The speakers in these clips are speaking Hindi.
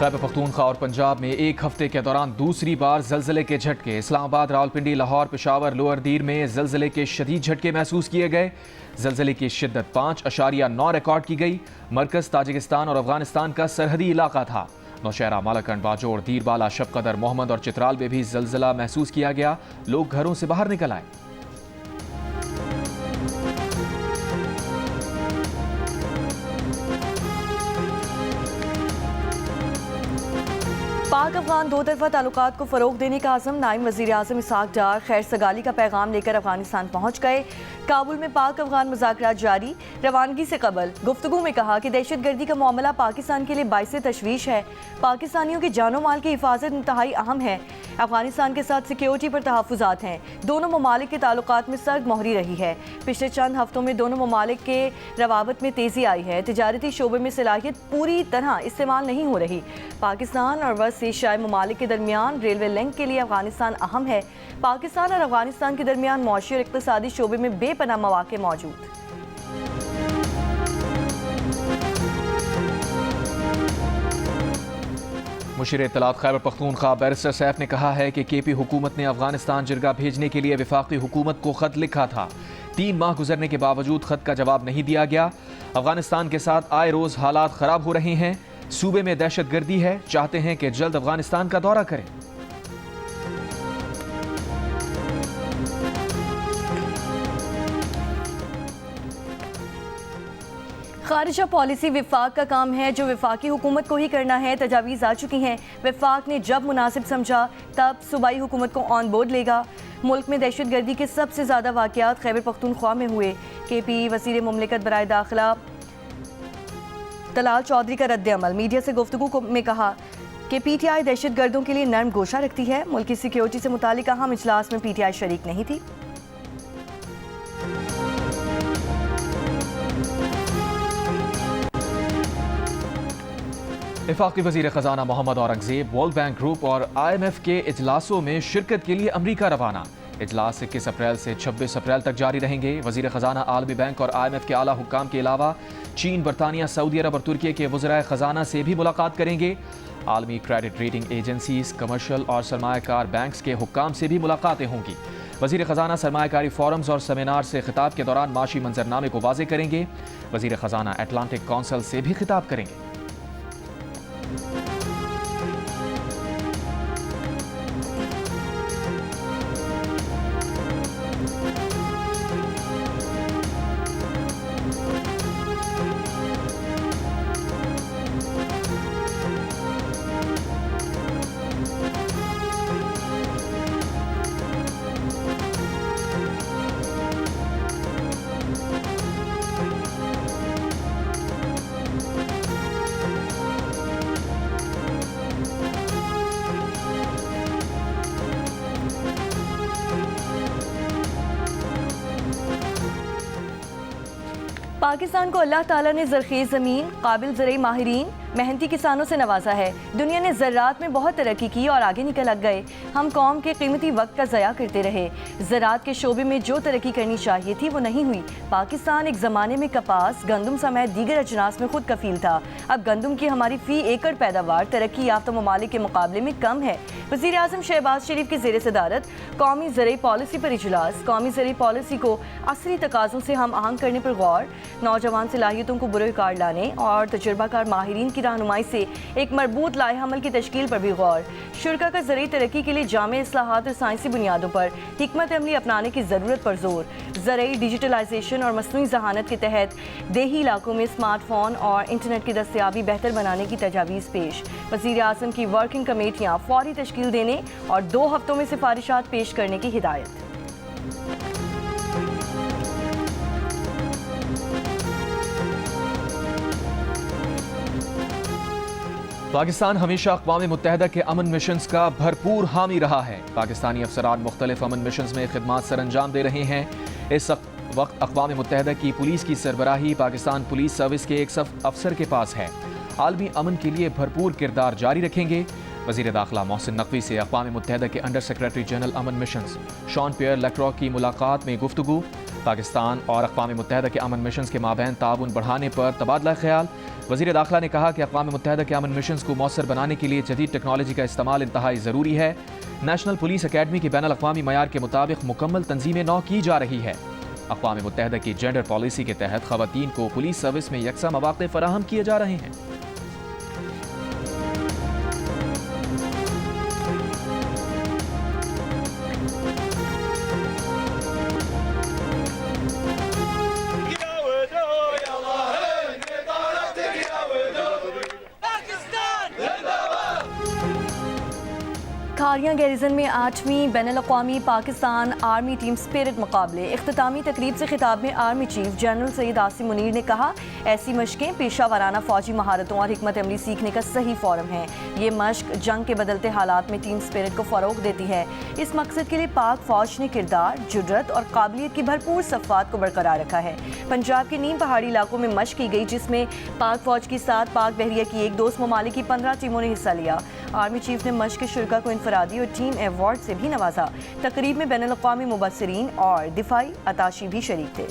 खैबर पख्तूनख्वा और पंजाब में एक हफ्ते के दौरान दूसरी बार जलजले के झटके। इस्लामाबाद, रावलपिंडी, लाहौर, पेशावर, लोअर दीर में जलजले के शदीद झटके महसूस किए गए। जलजले की शिद्दत 5.9 रिकॉर्ड की गई। मरकज ताजिकिस्तान और अफगानिस्तान का सरहदी इलाका था। नौशहरा, मालाकंड, बाजोड़, दीरबाला, शबकदर, मोहम्मद और चित्राल में भी जलजला महसूस किया गया। लोग घरों से बाहर निकल आए। पाक अफगान दो तरफा ताल्लुकात को फ़रोग देने का आज़म। नायब वज़ीर आज़म इसहाक डार खैर सगाली का पैगाम लेकर अफगानिस्तान पहुँच गए। काबुल में पाक अफगान मुज़ाकरात जारी। रवानगी से कबल गुफ्तगू में कहा कि दहशत गर्दी का मामला पाकिस्तान के लिए बाइस तशवीश है। पाकिस्तानियों की जानो माल की हिफाजत इंतहाई अहम है। अफगानिस्तान के साथ सिक्योरिटी पर तहफ़्फ़ुज़ात हैं। दोनों ममालिक के ताल्लुकात में सर्द मोहरी रही है। पिछले चंद हफ्तों में दोनों ममालिक के रवाबत में तेज़ी आई है। तिजारती शोबे में सलाहियत पूरी तरह इस्तेमाल नहीं हो रही। पाकिस्तान और वस्त एशियाई ममालिक के दरमियान रेलवे लिंक के लिए अफगानिस्तान अहम है। पाकिस्तान और अफगानिस्तान के दरमियान मौशी और इक़्तिसादी शोबे में बेपनाह मौक़े मौजूद। मुशीर इत्तलात खैबर पख्तूनख्वा बैरिस्टर सैफ ने कहा है कि केपी हुकूमत ने अफगानिस्तान जिरगा भेजने के लिए वफाकी हुकूमत को खत लिखा था। 3 माह गुजरने के बावजूद खत का जवाब नहीं दिया गया। अफगानिस्तान के साथ आए रोज हालात खराब हो रहे हैं। सूबे में दहशत गर्दी है। चाहते हैं कि जल्द अफगानिस्तान का दौरा करें। खारिजा पॉलिसी विफाक का काम है, जो विफाकी हुकूमत को ही करना है। तजावीज़ आ चुकी हैं। विफाक ने जब मुनासिब समझा तब सूबाई हुकूमत को ऑन बोर्ड लेगा। मुल्क में दहशत गर्दी के सबसे ज़्यादा वाक़यात खैबर पख्तूनख्वा में हुए। KP वज़ीर मुमलिकत बराए दाखिला तलाल चौधरी का रद्द-ए-अमल। मीडिया से गुफ्तगू में कहा कि PTI दहशत गर्दों के लिए नरम गोशा रखती है। मुल्क की सिक्योरिटी से मुतालिक अहम इजलास में PTI शरीक नहीं थी। वफाकी वज़ीर ख़ज़ाना Muhammad Aurangzeb world bank group और IMF के इजलासों में शिरकत के लिए अमरीका रवाना। इजलास 21 अप्रैल से 26 अप्रैल तक जारी रहेंगे। वज़ीर ख़ज़ाना आलमी बैंक और IMF के आला हुक्काम के अलावा चीन, बरतानिया, सऊदी अरब और तुर्की के वज़राए ख़ज़ाना से भी मुलाकात करेंगे। आलमी क्रेडिट रेटिंग एजेंसीज, कमर्शल और सरमायाकार बैंक्स के हुक्काम से भी मुलाकातें होंगी। वज़ीर ख़ज़ाना सरमायाकारी फोरम्स और सेमिनार से खिताब के दौरान माशी मंजरनामे को वाज़े करेंगे। वज़ीर ख़ज़ाना अटलांटिक काउंसिल से भी खिताब करेंगे। पाकिस्तान को अल्लाह ताला ने ज़रख़ीज़ ज़मीन, काबिल ज़रई माहिरीन, मेहनती किसानों से नवाजा है। दुनिया ने ज़राअत में बहुत तरक्की की और आगे निकल गए। हम कौम के कीमती वक्त का ज़या करते रहे। ज़राअत के शोबे में जो तरक्की करनी चाहिए थी वो नहीं हुई। पाकिस्तान एक ज़माने में कपास, गंदम समेत दीगर अजनास में खुद कफील था। अब गंदम की हमारी फ़ी एकड़ पैदावार तरक्की याफ्ता ममालिक के मुकाबले में कम है। वज़ीर आज़म शहबाज शरीफ की ज़ेर सदारत कौमी ज़रई पॉलिसी पर इजलास। कौमी ज़रई पॉलिसी को असली तकाज़ों से हम आहंग करने पर गौर। नौजवान सलाहियतों को बुरोकार लाने और तजुर्बाकार माहिरीन की रहनुमाई से एक मरबूत लाए-हमल की तश्कील पर भी गौर। शुरा का ज़रई तरक्की के लिए जामे इस्लाहात और साइंसी बुनियादों पर हिकमत अमली अपनाने की ज़रूरत पर जोर। ज़रई डिजिटलाइजेशन और मसनूई ज़हानत के तहत देही इलाकों में स्मार्टफोन और इंटरनेट की दस्तयाबी बेहतर बनाने की तजावीज़ पेश। वज़ीर आज़म की वर्किंग कमेटियाँ फौरी तश्कील देने और 2 हफ्तों में सिफारिशात पेश करने की हिदायत। पाकिस्तान हमेशा अक़वाम मुत्तहिदा के अमन मिशंस का भरपूर हामी रहा है। पाकिस्तानी अफसरान मुख्तलिफ अमन मिशंस में खिदमात सर अंजाम दे रहे हैं। इस वक्त अक़वाम मुत्तहिदा की पुलिस की सरबराही पाकिस्तान पुलिस सर्विस के एक अफसर के पास है। आलमी अमन के लिए भरपूर किरदार जारी रखेंगे। वज़ीर दाखिला मोहसिन नकवी से अक़वाम मुत्तहिदा के अंडर सेक्रेटरी जनरल अमन मिशंस शॉन पियर लेक्रॉ की मुलाकात में गुफ्तगू। पाकिस्तान और अक़वाम मुत्तहिदा के अमन मिशंस के माबैन ताउन बढ़ाने पर तबादला ख्याल। वज़ीर दाखिला ने कहा कि अक़वाम मुत्तहिदा के अमन मिशंस को मौसर बनाने के लिए जदीद टेक्नोलॉजी का इस्तेमाल इंतहाई ज़रूरी है। नेशनल पुलिस अकेडमी की बैनुल अक़वामी मयार के मुताबिक मुकम्मल तंजीमें नौ की जा रही है। अक़वाम मुत्तहिदा की जेंडर पॉलिसी के तहत ख़वातीन को पुलिस सर्विस में यकसा मौक़े फ़राहम किए जा रहे हैं। खारियां गैरिजन में 8वीं बैनुल-अक़वामी पाकिस्तान आर्मी टीम स्पिरिट मुकाबले। इख्तितामी तकरीब से खिताब में army chief general Syed Asim Munir ने कहा, ऐसी मशकें पेशा वाराना फौजी महारतों और हिकमत अमली सीखने का सही फोरम है। ये मश्क जंग के बदलते हालात में टीम स्पिरिट को फ़रोग़ देती है। इस मकसद के लिए पाक फ़ौज ने किरदार, जुर्रत और काबिलियत की भरपूर सफ़ात को बरकरार रखा है। पंजाब के नीम पहाड़ी इलाकों में मश्क की गई, जिसमें पाक फ़ौज के साथ पाक बहरिया की एक दोस्त ममालिक की 15 टीमों ने हिस्सा लिया। आर्मी चीफ ने मश्क के शुरका को इंफरादी और टीम अवार्ड से भी नवाजा। तकरीब में बैनुल-अक़वामी मुबस्सिरीन और दिफाई अताशी भी शरीक थे।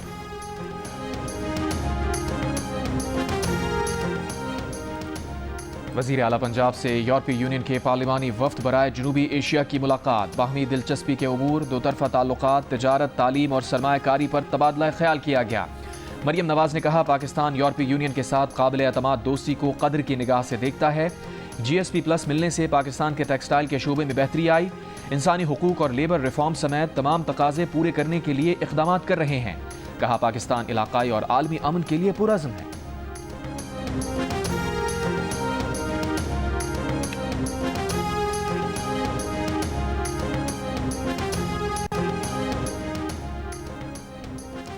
वज़ीर आला पंजाब से यूरोपीय यूनियन के पार्लिमानी वफ़द बराए जनूबी एशिया की मुलाकात। बाहमी दिलचस्पी के उमूर, दो तरफ़ा ताल्लुकात, तिजारत, तालीम और सरमायाकारी पर तबादला ख्याल किया गया। मरियम नवाज ने कहा, पाकिस्तान यूरोपीय यूनियन के साथ काबिल एतमाद दोस्ती को कदर की निगाह से देखता है। GSP+ मिलने से पाकिस्तान के टेक्सटाइल के शोबे में बेहतरी आई। इंसानी हुकूक और लेबर रिफॉर्म समेत तमाम तकाजे पूरे करने के लिए इक़दामात कर रहे हैं। कहा, पाकिस्तान इलाकाई और आलमी अमन के लिए पुरअज़्म है।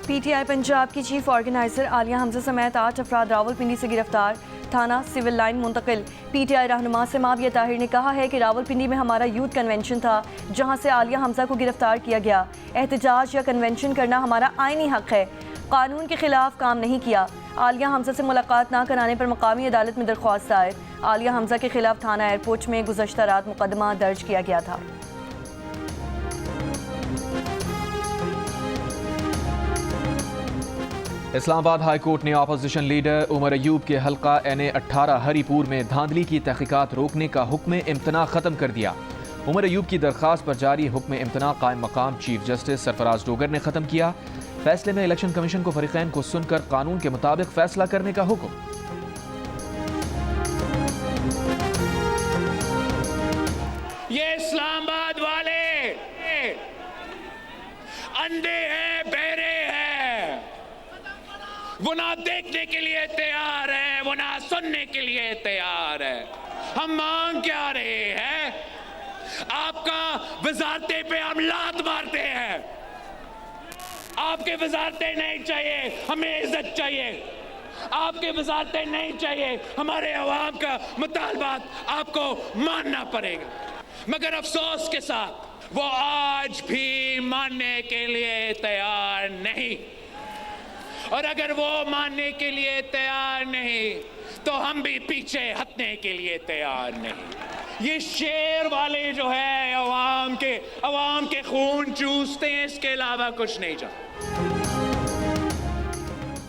PTI पंजाब की चीफ ऑर्गेनाइजर आलिया हमजा समेत 8 अफराद रावलपिंडी से गिरफ्तार। थाना सिविल लाइन मुंतकिल। PTI रहनुमा समाविया ताहिर ने कहा है कि रावलपिंडी में हमारा यूथ कन्वेंशन था, जहां से आलिया हमजा को गिरफ्तार किया गया। एहतजाज या कन्वेंशन करना हमारा आईनी हक है, कानून के खिलाफ काम नहीं किया। आलिया हमजा से मुलाकात ना कराने पर मकामी अदालत में दरख्वास्त दायर। आलिया हमजा के खिलाफ थाना एयरपोर्ट में गुज़श्ता रात मुकदमा दर्ज किया गया था। इस्लामाबाद हाई कोर्ट ने अपोजिशन लीडर उमर अयूब के हल्का NA-18 हरीपुर में धांधली की तहकीकात रोकने का हुक्म इम्तना ख़त्म कर दिया। उमर अयूब की दरख्वास्त पर जारी हुक्म इम्तना कायम मकाम चीफ जस्टिस सरफराज डोगर ने ख़त्म किया। फैसले में इलेक्शन कमीशन को फरीक़ैन को सुनकर कानून के मुताबिक फैसला करने का हुक्म। ये इस्लामाबाद वाले अंधे हैं, बहरे हैं, वो ना देखने के लिए तैयार है, वो ना सुनने के लिए तैयार है। हम मांग क्या रहे हैं? आपका वजारते पे हम लात मारते हैं। आपके वजारते नहीं चाहिए, हमें इज्जत चाहिए। आपके वजारते नहीं चाहिए, हमारे अवाम का मुतालबात आपको मानना पड़ेगा। मगर अफसोस के साथ वो आज भी मानने के लिए तैयार नहीं, और अगर वो मानने के लिए तैयार नहीं तो हम भी पीछे हटने के लिए तैयार नहीं। ये शेर वाले जो है अवाम के खून चूसते हैं, इसके अलावा कुछ नहीं चाहते।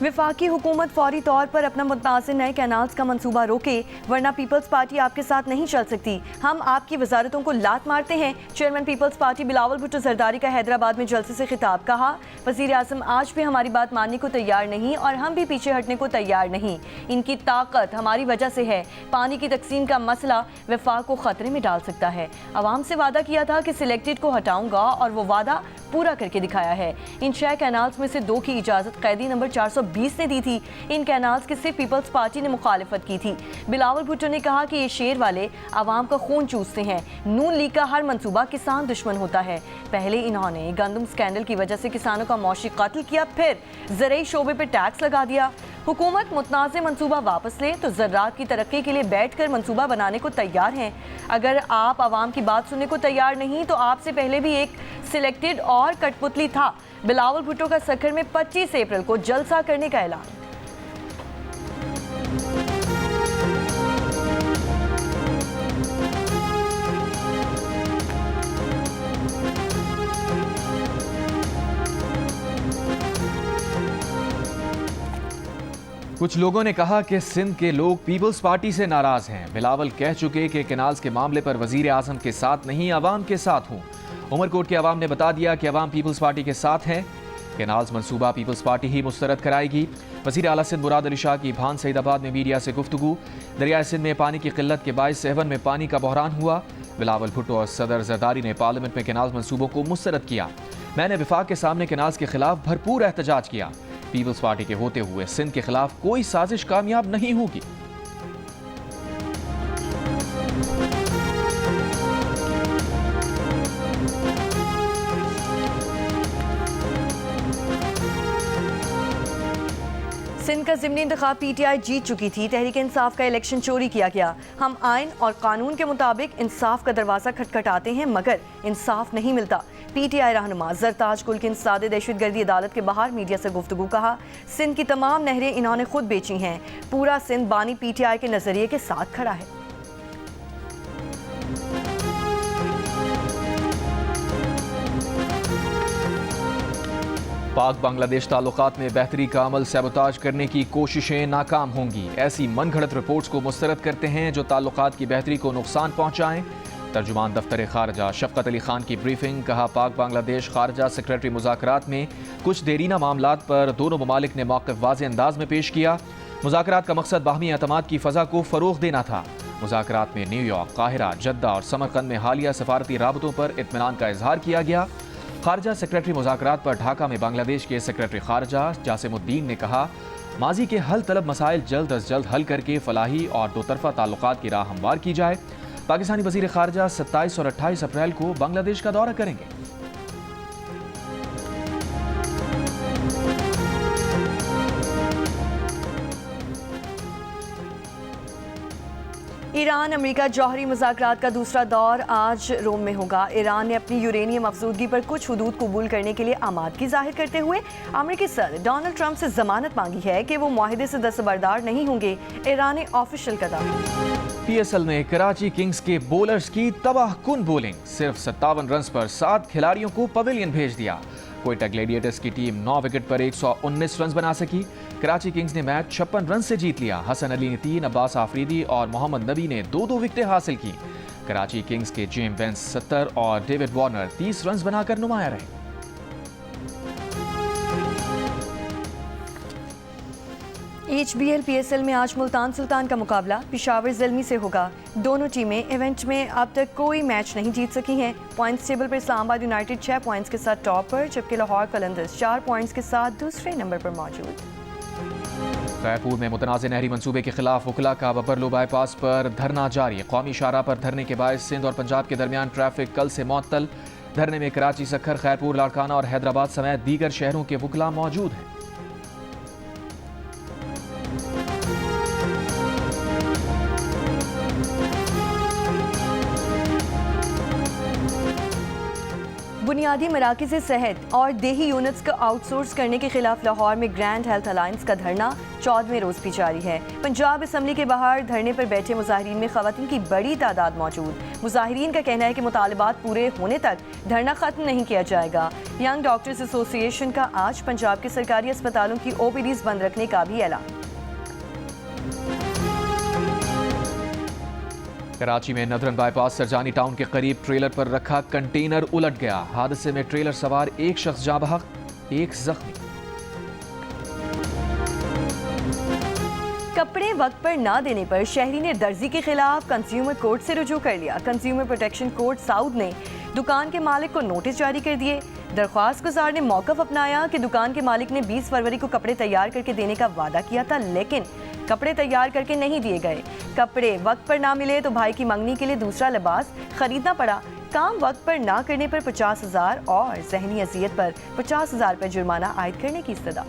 वफाकी हुकूमत फौरी तौर पर अपना मुतनाज़िर नए कैनाल्स का मंसूबा रोके, वरना पीपल्स पार्टी आपके साथ नहीं चल सकती। हम आपकी वजारतों को लात मारते हैं। चेयरमैन पीपल्स पार्टी बिलावल भुट्टो जरदारी का हैदराबाद में जलसे से खिताब। कहा, वज़ीर आज़म आज भी हमारी बात मानने को तैयार नहीं और हम भी पीछे हटने को तैयार नहीं। इनकी ताकत हमारी वजह से है। पानी की तकसीम का मसला वफाक को ख़तरे में डाल सकता है। अवाम से वादा किया था कि सिलेक्टेड को हटाऊंगा और वो वादा पूरा करके दिखाया है। इन 6 कैनाल्स में से 2 की इजाज़त कैदी नंबर 420 ने दी थी। इन कैनाल्स की सिर्फ पीपल्स पार्टी ने मुखालिफत की थी। बिलावल भुट्टो ने कहा कि ये शेर वाले आवाम का खून चूसते हैं। नून लीग का हर मंसूबा किसान दुश्मन होता है। पहले इन्होंने गंदम स्कैंडल की वजह से किसानों का मौशी कत्ल किया, फिर ज़रई शोबे पर टैक्स लगा दिया। हुकूमत मुतनाज़े मंसूबा वापस ले तो ज़राअत की तरक्की के लिए बैठ कर मंसूबा बनाने को तैयार हैं। अगर आप आवाम की बात सुनने को तैयार नहीं तो आपसे पहले भी एक सिलेक्टेड और कठपुतली था। बिलावल भुट्टो का सखर में 25 अप्रैल को जलसा करने का ऐलान। कुछ लोगों ने कहा कि सिंध के लोग पीपल्स पार्टी से नाराज हैं। बिलावल कह चुके कि कैनाल्स के मामले पर वजीर आजम के साथ नहीं, अवाम के साथ हूँ। उमरकोट के अवाम ने बता दिया कि अवाम पीपल्स पार्टी के साथ हैं। कैनाल्स मंसूबा पीपल्स पार्टी ही मुस्तरद कराएगी। वजीर आला सिंध मुराद अली शाह की भान सईदाबाद में मीडिया से गुफ्तगू। दरियाए सिंध में पानी की किल्लत के बायस सेवन में पानी का बहरान हुआ। बिलावल भुट्टो और सदर जरदारी ने पार्लियामेंट में कैनाल्स मंसूबों को मुस्तरद किया। मैंने विफाक के सामने कैनाल्स के खिलाफ भरपूर एहतजाज किया। पीपल्स पार्टी के होते हुए सिंध के खिलाफ कोई साजिश कामयाब नहीं होगी। सिंध का ज़िमनी इंतखाब पीटीआई जीत चुकी थी। तहरीक इंसाफ का इलेक्शन चोरी किया गया। हम आइन और कानून के मुताबिक इंसाफ का दरवाज़ा खटखटाते हैं मगर इंसाफ नहीं मिलता। पीटीआई रहनुमा जरताज कुल की इंसदाद दहशतगर्दी अदालत के बाहर मीडिया से गुफ्तगू। कहा, सिंध की तमाम नहरें इन्होंने खुद बेची हैं। पूरा सिंध बानी पीटीआई के नजरिए के साथ खड़ा है। पाक बांग्लादेश ताल्लुकात में बेहतरी का अमल सैबोताज करने की कोशिशें नाकाम होंगी। ऐसी मनगढ़ंत रिपोर्ट्स को मुस्तरद करते हैं जो ताल्लुकात की बेहतरी को नुकसान पहुंचाएं। तर्जुमान दफ्तर खारजा शफकत अली खान की ब्रीफिंग। कहा, पाक बांग्लादेश खारजा सेक्रेटरी मुज़ाकरात में कुछ देरीना मामलात पर दोनों ममालिक ने मौक़िफ़ वाज़ेह अंदाज में पेश किया। मुज़ाकरात का मकसद बाहमी एतमाद की फ़ज़ा को फ़रोग़ देना था। मुज़ाकरात में न्यूयॉर्क, काहिरा, जद्दा और समरकंद में हालिया सफारती राबतों पर इत्मीनान का इजहार किया गया। खारजा सेक्रेटरी मुज़ाकरात पर ढाका में बांग्लादेश के सेक्रेटरी खारजा जासिमुद्दीन ने कहा, माजी के हल तलब मसाइल जल्द अज जल्द हल करके फलाही और दो तरफा ताल्लुकात की राह हमवार की जाए। पाकिस्तानी वज़ीर खारजा 27 और 28 अप्रैल को बांग्लादेश का दौरा करेंगे। ईरान अमेरिका जौहरी मुज़ाकरात का दूसरा दौर आज रोम में होगा। ईरान ने अपनी यूरेनियम अफजूदगी पर कुछ हुदूद कबूल करने के लिए आमादगी जाहिर करते हुए अमेरिकी सदर डोनाल्ड ट्रंप से जमानत मांगी है कि वो मुआहिदे से दस्तबरदार नहीं होंगे। ईरान ने ऑफिशियल कदम। पीएसएल में कराची किंग्स के बॉलर्स की तबाहकुन बॉलिंग। सिर्फ 57 रन पर 7 खिलाड़ियों को पवेलियन भेज दिया। कोयटा ग्लेडिएटर्स की टीम 9 विकेट पर 119 रन बना सकी। कराची किंग्स ने मैच 56 रन से जीत लिया। हसन अली ने 3, अब्बास आफरीदी और मोहम्मद नबी ने 2-2 विकेटें हासिल की। कराची किंग्स के जेम बेंस 70 और डेविड वार्नर 30 रन बनाकर नुमाया रहे। HBL PSL में आज मुल्तान सुल्तान का मुकाबला पेशावर ज़ल्मी से होगा। दोनों टीमें इवेंट में अब तक कोई मैच नहीं जीत सकी हैं। पॉइंट्स टेबल पर इस्लामाबाद यूनाइटेड 6 पॉइंट्स के साथ टॉप पर, जबकि लाहौर कलंदर्स 4 पॉइंट्स के साथ दूसरे नंबर पर मौजूद। खैरपुर में मुतनाज़ नहरी मंसूबे के खिलाफ वकला का बबरलो बाईपास पर धरना जारी। कौमी शाहराह पर धरने के बायस सिंध और पंजाब के दरमियान ट्रैफिक कल से मुअत्तल। धरने में कराची, सखर, खैरपुर, लाड़काना और हैदराबाद समेत दीगर शहरों के वकला मौजूद हैं। बुनियादी मराकज़ सेहत और देही यूनिट्स को आउटसोर्स करने के खिलाफ लाहौर में ग्रैंड हेल्थ अलायंस का धरना 14वें रोज़ भी जारी है। पंजाब असम्बली के बाहर धरने पर बैठे मुजाहिरीन में ख़वातीन की बड़ी तादाद मौजूद। मुजाहिरीन का कहना है कि मुतालबात पूरे होने तक धरना ख़त्म नहीं किया जाएगा। यंग डॉक्टर्स एसोसिएशन का आज पंजाब के सरकारी अस्पतालों की OPDs बंद रखने का भी ऐलान। कराची में नदरन बाईपास सरजानी टाउन के करीब ट्रेलर पर रखा कंटेनर उलट गया। हादसे में ट्रेलर सवार एक शख्स जाँ बहक, एक जख्मी। कपड़े वक्त पर ना देने पर शहरी ने दर्जी के खिलाफ कंज्यूमर कोर्ट से रुजू कर लिया। कंज्यूमर प्रोटेक्शन कोर्ट साउथ ने दुकान के मालिक को नोटिस जारी कर दिए। दरख्वास्त गुजार ने मौक़िफ़ अपनाया कि दुकान के मालिक ने 20 फरवरी को कपड़े तैयार करके देने का वादा किया था, लेकिन कपड़े तैयार करके नहीं दिए गए। कपड़े वक्त पर ना मिले तो भाई की मंगनी के लिए दूसरा लिबास खरीदना पड़ा। काम वक्त पर ना करने पर 50,000 और ज़हनी अजियत पर 50,000 पर जुर्माना आयद करने की इस्तदा।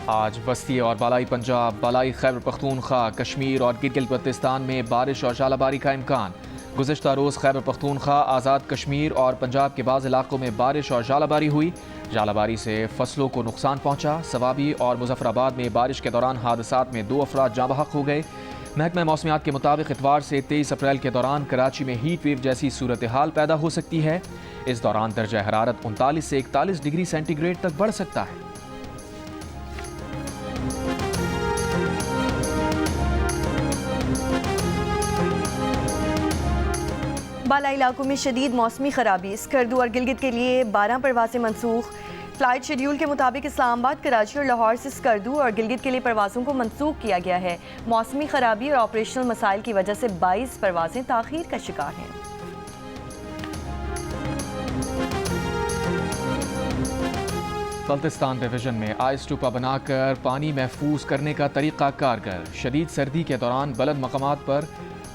आज बस्ती और बालाई पंजाब, बालाई खैबर पख्तूनख्वा, कश्मीर और गिलगित-बल्तिस्तान में बारिश और ज़ालाबारी का इम्कान। गुज़िश्ता रोज़ खैबर पख्तूनख्वा, आज़ाद कश्मीर और पंजाब के बाज़ इलाकों में बारिश और ज़ालाबारी हुई। ज़ालाबारी से फसलों को नुकसान पहुँचा। सवाबी और मुजफ्फराबाद में बारिश के दौरान हादसात में 2 अफराद जाँ बहक हो गए। महकमा मौसमियात के मुताबिक इतवार से 23 अप्रैल के दौरान कराची में हीट वेव जैसी सूरत हाल पैदा हो सकती है। इस दौरान दर्जा हरारत 39 से 41 डिग्री सेंटीग्रेड तक बढ़ सकता है। बाला इलाकों में शदीद मौसमी खराबी, स्कर्दू और गिलगित के लिए 12 परवासें मनसूख। फ्लाइट शेड्यूल के मुताबिक इस्लामाबाद, कराची और लाहौर से स्कर्दू और गिलगित के लिए परवाज़ों को मनसूख किया गया है। मौसमी खराबी और ऑपरेशनल मसाइल की वजह से 22 परवासें ताख़ीर का शिकार हैं। बल्तिस्तान डिवीजन में आइस टूपा बनाकर पानी महफूज करने का तरीका कारगर। शदीद सर्दी के दौरान बुलंद मकामात पर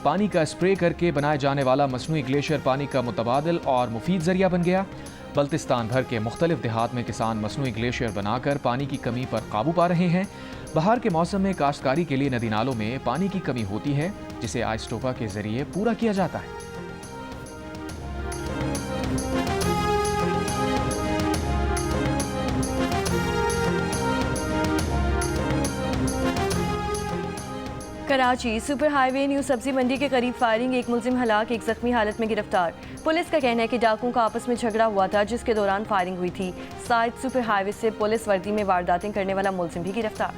पानी का स्प्रे करके बनाए जाने वाला मसनूई ग्लेशियर पानी का मुतबादिल और मुफीद जरिया बन गया। बल्तिस्तान भर के मुख्तलिफ देहात में किसान मसनूई ग्लेशियर बनाकर पानी की कमी पर काबू पा रहे हैं। बहार के मौसम में काश्तकारी के लिए नदी नालों में पानी की कमी होती है, जिसे आइस टोपा के जरिए पूरा किया जाता है। कराची सुपर हाईवे न्यू सब्जी मंडी के करीब फायरिंग, एक मुलजिम हलाक, एक जख्मी हालत में गिरफ्तार। पुलिस का कहना है कि डाकुओं का आपस में झगड़ा हुआ था, जिसके दौरान फायरिंग हुई थी। साइड सुपर हाईवे से पुलिस वर्दी में वारदातें करने वाला मुलजिम भी गिरफ्तार।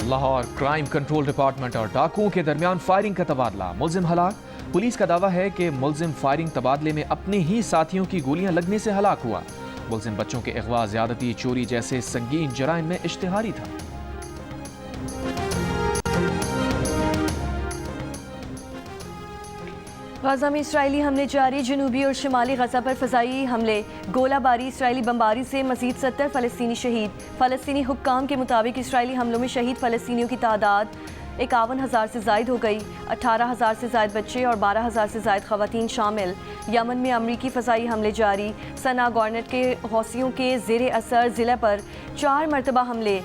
लाहौर क्राइम कंट्रोल डिपार्टमेंट और डाकुओं के दरमियान फायरिंग का तबादला, मुलजिम हलाक। पुलिस का दावा है कि मुलजिम फायरिंग तबादले में अपने ही साथियों की गोलियां लगने से हलाक हुआ। मुलजिम बच्चों के अगवा, ज्यादती, चोरी जैसे संगीन जराइम में इश्तिहारी था। गाजा में इसराइली हमले जारी, जनूबी और शिमाली गजा पर फ़ज़ाई हमले, गोलाबारी, इसराइली बमबारी से मज़ीद 70 फ़लस्तीनी शहीद। फ़लस्तीनी हुक्काम के मुताबिक इसराइली हमलों में शहीद फ़लस्तीनियों की तादाद 51,000 से ज़ायद हो गई। 18,000 से ज़ायद बच्चे और 12,000 से ज़ायद ख़वातीन शामिल। यमन में अमरीकी फ़ज़ाई हमले जारी, सना गवर्नर के हौसियों के ज़ेर असर ज़िले पर 4 मरतबा हमले।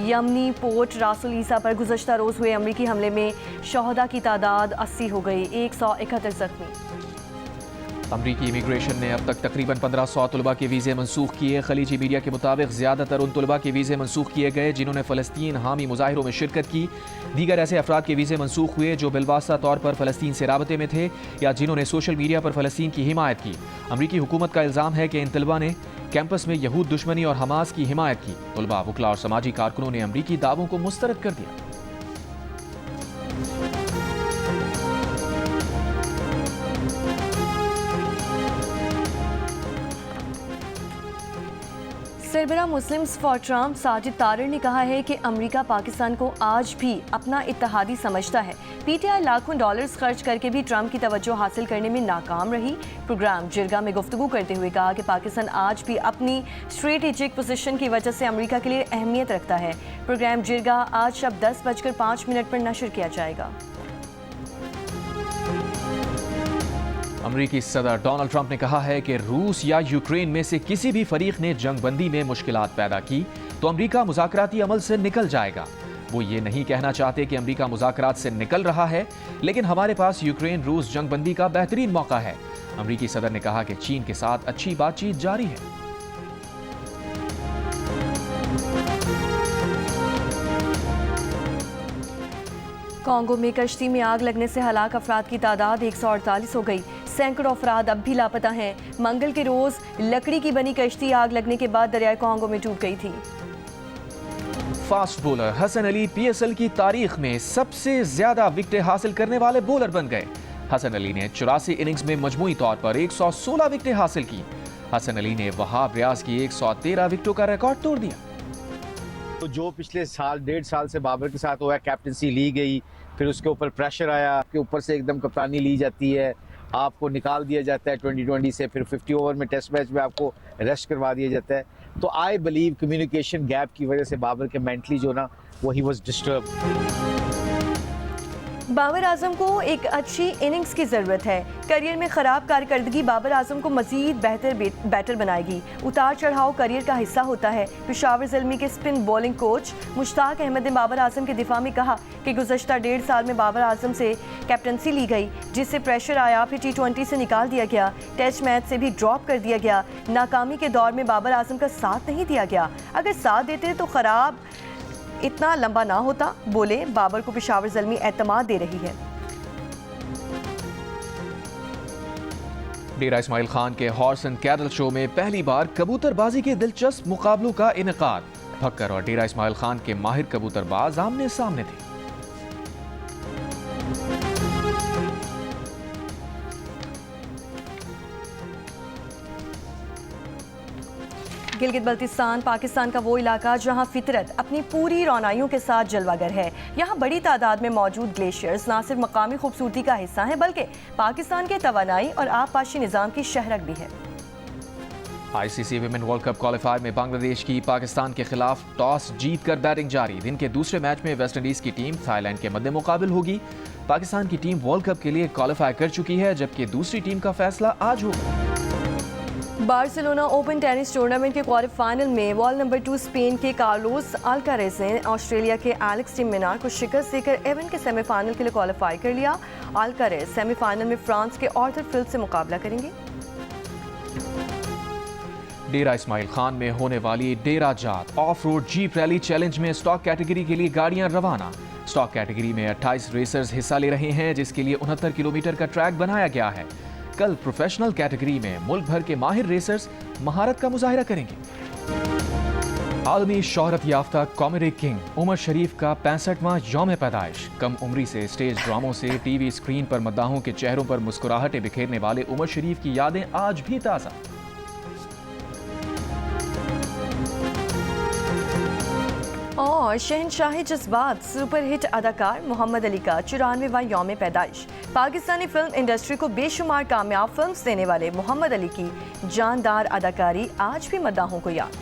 यमनी पोर्ट रासुल ईसा पर गुज़श्ता रोज़ हुए अमरीकी हमले में शहदा की तादाद 80 हो गई, 171 ज़ख्मी। अमरीकी इमिग्रेशन ने अब तक तकरीबन 1500 तलबा के वीज़े मनसूख किए। खलीजी मीडिया के मुताबिक ज़्यादातर उन तलबा के वीज़े मनसूख किए गए जिन्होंने फ़लस्तीन हामी मुजाहिरों में शिरकत की। दीगर ऐसे अफराद के वीज़े मनसूख हुए जो बिलवास्ता तौर पर फ़लस्तीन से राबते में थे या जिन्होंने सोशल मीडिया पर फ़लस्तीन की हिमायत की। अमरीकी हुकूमत का इल्ज़ाम है कि इन तलबा ने कैंपस में यहूद दुश्मनी और हमास की हिमायत की। तलबा, वकला और समाजी कारकुनों ने अमरीकी दावों को मुस्तरद कर दिया। सरबरा Muslims for Trump Sajid Tarar ने कहा है कि अमेरिका पाकिस्तान को आज भी अपना इत्तेहादी समझता है। पीटीआई लाखों डॉलर्स खर्च करके भी ट्रम्प की तवज्जो हासिल करने में नाकाम रही। प्रोग्राम जिरगा में गुफ्तगू करते हुए कहा कि पाकिस्तान आज भी अपनी स्ट्रेटेजिक पोजीशन की वजह से अमेरिका के लिए अहमियत रखता है। प्रोग्राम जिरगा आज शब 10:05 पर नशर किया जाएगा। अमरीकी सदर डोनाल्ड ट्रंप ने कहा है कि रूस या यूक्रेन में से किसी भी फरीक ने जंगबंदी में मुश्किलात पैदा की तो अमरीका मुज़ाकराती अमल से निकल जाएगा। वो ये नहीं कहना चाहते कि अमरीका मुज़ाकरात से निकल रहा है, लेकिन हमारे पास यूक्रेन रूस जंगबंदी का बेहतरीन मौका है। अमरीकी सदर ने कहा कि चीन के साथ अच्छी बातचीत जारी है। कांगो में कश्ती में आग लगने से हलाक अफराद की तादाद 148 हो गई। सैकड़ों अफराद अब भी लापता हैं। मंगल के रोज लकड़ी की बनी कश्ती आग लगने के बाद दरियाए कांगो में डूब गई थी। Fast bowler Hasan Ali PSL की तारीख में सबसे ज्यादा विकेटें हासिल करने वाले बॉलर बन गए। हसन अली ने 84 इनिंग्स में मजमूई तौर पर 116 विकेटें हासिल की। हसन अली ने वहाब रियाज की 113 विकेटों का रिकॉर्ड तोड़ दिया। तो जो पिछले साल 1.5 साल से बाबर के साथ हुआ है, कैप्टनसी ली गई, फिर उसके ऊपर प्रेशर आया, आपके ऊपर से एकदम कप्तानी ली जाती है, आपको निकाल दिया जाता है 2020 से, फिर 50 ओवर में टेस्ट मैच में आपको रेस्ट करवा दिया जाता है। तो आई बिलीव कम्युनिकेशन गैप की वजह से बाबर के मेंटली जो ना वो he was disturb. Babar Azam को एक अच्छी इनिंग्स की ज़रूरत है। करियर में ख़राब कारकर्दगी बाबर आजम को मज़ीद बेहतर बैटर बनाएगी। उतार चढ़ाव करियर का हिस्सा होता है। पेशावर ज़ल्मी के spin bowling coach Mushtaq Ahmed ने बाबर आजम के दिफा में कहा कि गुज़श्ता 1.5 साल में बाबर आजम से कैप्टनसी ली गई, जिससे प्रेशर आया, फिर T20 से निकाल दिया गया, टेस्ट मैच से भी ड्रॉप कर दिया गया। नाकामी के दौर में बाबर आजम का साथ नहीं दिया गया। अगर साथ देते तो ख़राब इतना लंबा ना होता। बोले, बाबर को पेशावर ज़ल्मी एतमाद दे रही है। डेरा इस्माइल खान के हॉर्स एंड कैटल शो में पहली बार कबूतरबाजी के दिलचस्प मुकाबलों का इनेकाद। भक्कर और डेरा इस्माइल खान के माहिर कबूतरबाज आमने सामने थे। गिलगित बल्तिस्तान पाकिस्तान का वो इलाका जहां फितरत अपनी पूरी रौनाइयों के साथ जलवागर है। यहां बड़ी तादाद में मौजूद ग्लेशियर्स न सिर्फ मकामी खूबसूरती का हिस्सा हैं, बल्कि पाकिस्तान के तवानाई और आबपाशी निज़ाम की शहरक भी है। ICC women world cup qualifier में बांग्लादेश की पाकिस्तान के खिलाफ टॉस जीतकर बैटिंग जारी। दिन के दूसरे मैच में वेस्टइंडीज की टीम थाईलैंड के मद्दे मुकाबिल होगी। पाकिस्तान की टीम वर्ल्ड कप के लिए क्वालिफाई कर चुकी है, जबकि दूसरी टीम का फैसला आज होगा। बार्सिलोना ओपन टेनिस टूर्नामेंट के क्वार्टर फाइनल में वर्ल्ड नंबर 2 स्पेन के कार्लोस अल्कारेज ने ऑस्ट्रेलिया के एलेक्स डी मिनार को शिकस्त देकर इवेंट के सेमीफाइनल के लिए क्वालिफाई कर लिया। अल्कारेज सेमीफाइनल में फ्रांस के आर्थर फील्ड से मुकाबला करेंगे। डेरा इस्माइल खान में होने वाली डेरा जात of road jeep rally challenge में स्टॉक कैटेगरी के लिए गाड़ियां रवाना। स्टॉक कैटेगरी में 28 रेसर्स हिस्सा ले रहे हैं, जिसके लिए 69 किलोमीटर का ट्रैक बनाया गया है। कल प्रोफेशनल कैटेगरी में मुल्क भर के माहिर रेसर्स महारत का मुजाहिरा करेंगे। आलमी शोहरत याफ्ता कॉमेडी किंग उमर शरीफ का 65वां यौम पैदाइश। कम उम्री से स्टेज ड्रामों से टीवी स्क्रीन पर मद्दाहों के चेहरों पर मुस्कुराहटें बिखेरने वाले उमर शरीफ की यादें आज भी ताज़ा। और शहनशाही जज्बात सुपरहिट अदाकार मोहम्मद अली का 94वां यौम पैदाइश। पाकिस्तानी फिल्म इंडस्ट्री को बेशुमार कामयाब फिल्म्स देने वाले मोहम्मद अली की जानदार अदाकारी आज भी मद्दाहों को याद।